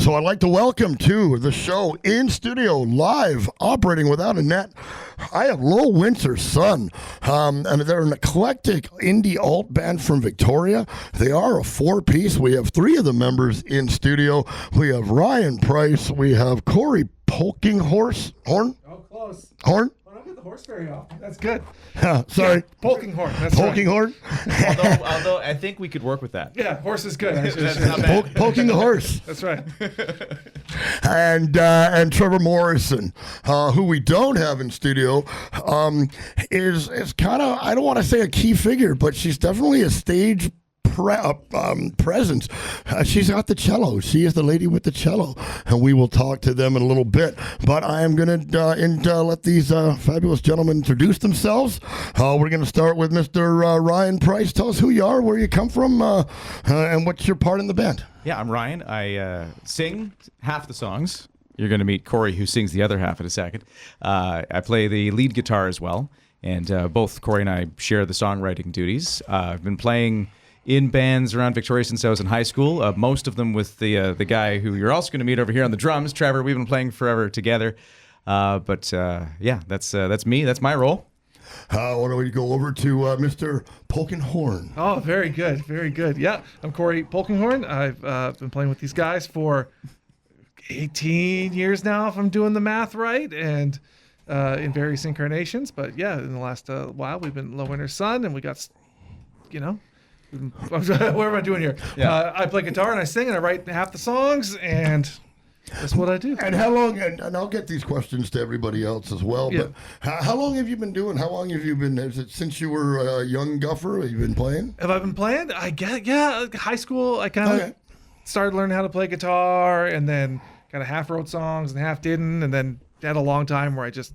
So I'd like to welcome to the show in studio, live, operating without a net. I have Low Winter Sun, and they're an eclectic indie alt band from Victoria. They are a four-piece. We have three of the members in studio. We have Ryan Price. We have Corey Horn. Oh, close. Horn? I don't get the horse very often. That's good. Sorry. Polkinghorn. That's Poking right. Horn? although I think we could work with that. Yeah, horse is good. That's not bad. Poking the horse. That's right. And Trevor Morrison, who we don't have in studio, is kind of, I don't want to say a key figure, but she's definitely a stage presence. She's got the cello. She is the lady with the cello, and we will talk to them in a little bit. But I am going to let these fabulous gentlemen introduce themselves. We're going to start with Mr. Ryan Price. Tell us who you are, where you come from, and what's your part in the band. Yeah, I'm Ryan. I sing half the songs. You're going to meet Corey, who sings the other half in a second. I play the lead guitar as well, and both Corey and I share the songwriting duties. I've been playing in bands around Victoria since I was in high school, most of them with the guy who you're also going to meet over here on the drums, Trevor. We've been playing forever together. Yeah, that's me. That's my role. Why don't we go over to Mr. Polkinghorn? Oh, very good. Very good. Yeah, I'm Corey Polkinghorn. I've been playing with these guys for 18 years now, if I'm doing the math right, and in various incarnations. But yeah, in the last while, we've been Low Winter Sun, and we got, what am I doing here? Yeah. I play guitar and I sing and I write half the songs, and that's what I do. And how long, and I'll get these questions to everybody else as well, Yeah. but how long have you been doing, how long have you been, is it since you were a young guffer, have you been playing? Have I been playing? I get, yeah, high school, I kind of Okay. started learning how to play guitar, and then kind of half wrote songs and half didn't, and then had a long time where I just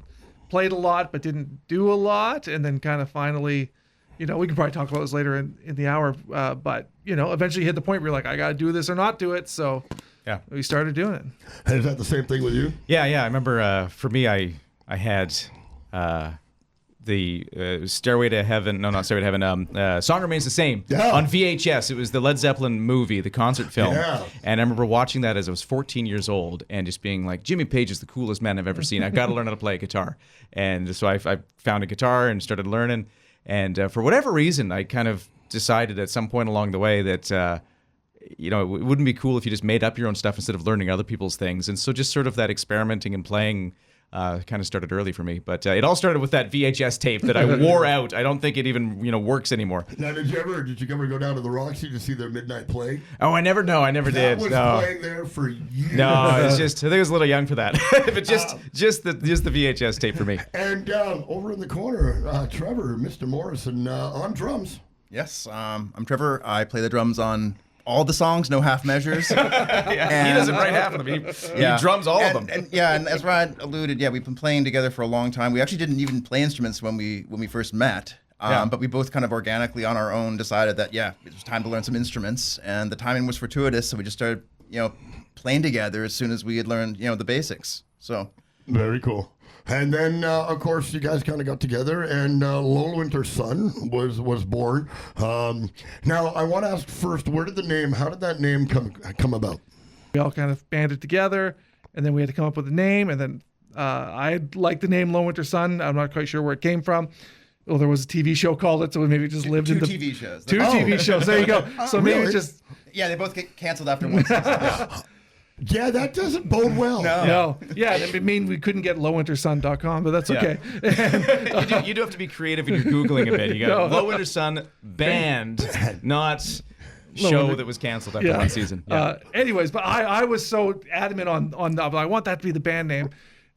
played a lot but didn't do a lot, and then kind of finally, we can probably talk about this later in the hour, but, eventually hit the point where you're like, I got to do this or not do it, so Yeah. we started doing it. And is that the same thing with you? Yeah. I remember for me, I had the Stairway to Heaven. No, not Stairway to Heaven. Song Remains the Same Yeah. on VHS. It was the Led Zeppelin movie, the concert film. Yeah. And I remember watching that as I was 14 years old and just being like, Jimmy Page is the coolest man I've ever seen. I've got to learn how to play a guitar. And so I found a guitar and started learning. And for whatever reason, I kind of decided at some point along the way that, it wouldn't be cool if you just made up your own stuff instead of learning other people's things. And so just sort of that experimenting and playing kind of started early for me. But it all started with that VHS tape that I wore out. I don't think it even, works anymore. Now, did you ever go down to the Roxy to see their midnight play? Oh, I never did. That was No. playing there for years. No, it's just, I think I was a little young for that. But just the VHS tape for me. And over in the corner, Trevor, Mr. Morrison, on drums. Yes, I'm Trevor. I play the drums on all the songs, no half measures. Yeah, he doesn't write half of them. He drums all of them. And as Ryan alluded, we've been playing together for a long time. We actually didn't even play instruments when we first met. But we both kind of organically on our own decided that, it was time to learn some instruments. And the timing was fortuitous, so we just started, playing together as soon as we had learned, the basics. So Very cool. And then, of course, you guys kind of got together, and Low Winter Sun was born. Now, I want to ask first, how did that name come about? We all kind of banded together, and then we had to come up with a name, and then I liked the name Low Winter Sun. I'm not quite sure where it came from. Well, there was a TV show called it, so we maybe just lived in the TV shows. Two TV shows. There you go. So maybe Really? just They both get canceled after one season. Yeah, that doesn't bode well. no. Yeah, it mean we couldn't get lowwintersun.com, but that's okay. You do have to be creative in your Googling a bit. You got Low Winter Sun band, not show that was canceled after one season. Yeah. Anyways, but I was so adamant on I want that to be the band name.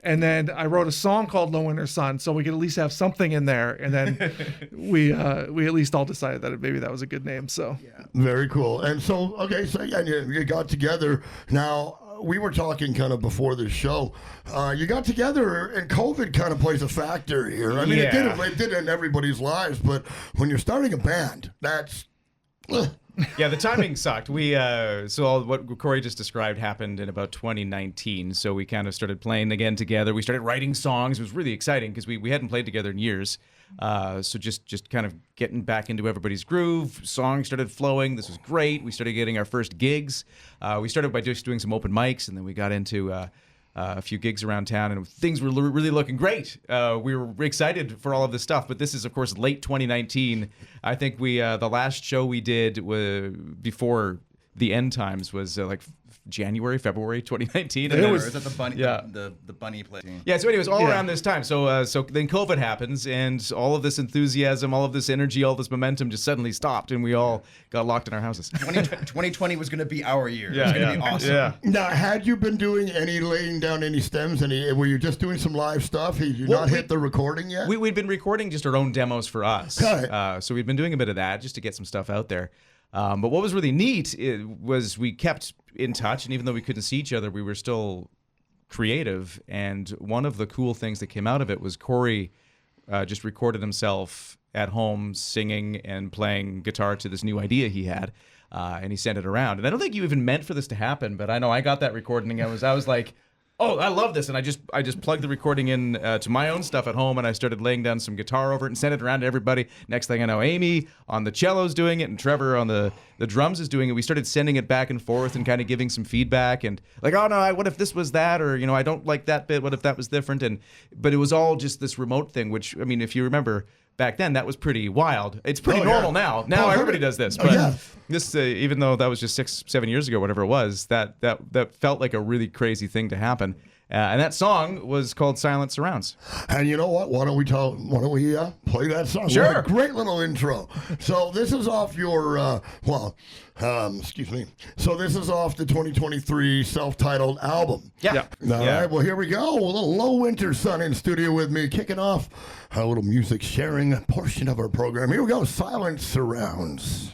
And then I wrote a song called Low Winter Sun, so we could at least have something in there. And then we at least all decided that maybe that was a good name. So Very cool. And so, you got together. Now, we were talking kind of before this show. You got together, and COVID kind of plays a factor here. I mean, it did in everybody's lives, but when you're starting a band, that's Yeah, the timing sucked. We so all what Corey just described happened in about 2019. So we kind of started playing again together. We started writing songs. It was really exciting because we hadn't played together in years. So just kind of getting back into everybody's groove. Songs started flowing. This was great. We started getting our first gigs. We started by just doing some open mics, and then we got into a few gigs around town, and things were really looking great. We were excited for all of this stuff, but this is, of course, late 2019. I think we the last show we did before the end times was like January, February 2019. And It then was at the bunny, Yeah. the bunny place. Yeah, so anyways, all Yeah. around this time. So then COVID happens, and all of this enthusiasm, all of this energy, all this momentum just suddenly stopped, and we all got locked in our houses. 2020 was going to be our year. It was going to be awesome. Yeah. Now, had you been doing any laying down any stems? Were you just doing some live stuff? Had you not hit the recording yet? We'd been recording just our own demos for us. Okay. So we'd been doing a bit of that just to get some stuff out there. But what was really neat was we kept in touch, and even though we couldn't see each other, we were still creative. And one of the cool things that came out of it was Corey just recorded himself at home singing and playing guitar to this new idea he had, and he sent it around. And I don't think you even meant for this to happen, but I know I got that recording. I was like, oh, I love this. And I just plugged the recording in to my own stuff at home, and I started laying down some guitar over it and sent it around to everybody. Next thing I know, Amy on the cello is doing it, and Trevor on the drums is doing it. We started sending it back and forth and kind of giving some feedback, and like, oh no, what if this was that? Or, I don't like that bit. What if that was different? But it was all just this remote thing, which, I mean, if you remember back then, that was pretty wild. It's pretty normal now. Now everybody does this. But this, even though that was just 6-7 years ago, whatever it was, that felt like a really crazy thing to happen. And that song was called Silent Surrounds. And you know what? Why don't we play that song? Sure. What a great little intro. So this is off your, excuse me. So this is off the 2023 self-titled album. Yeah. All right, well, here we go. A little Low Winter Sun in studio with me, kicking off a little music sharing portion of our program. Here we go, Silent Surrounds.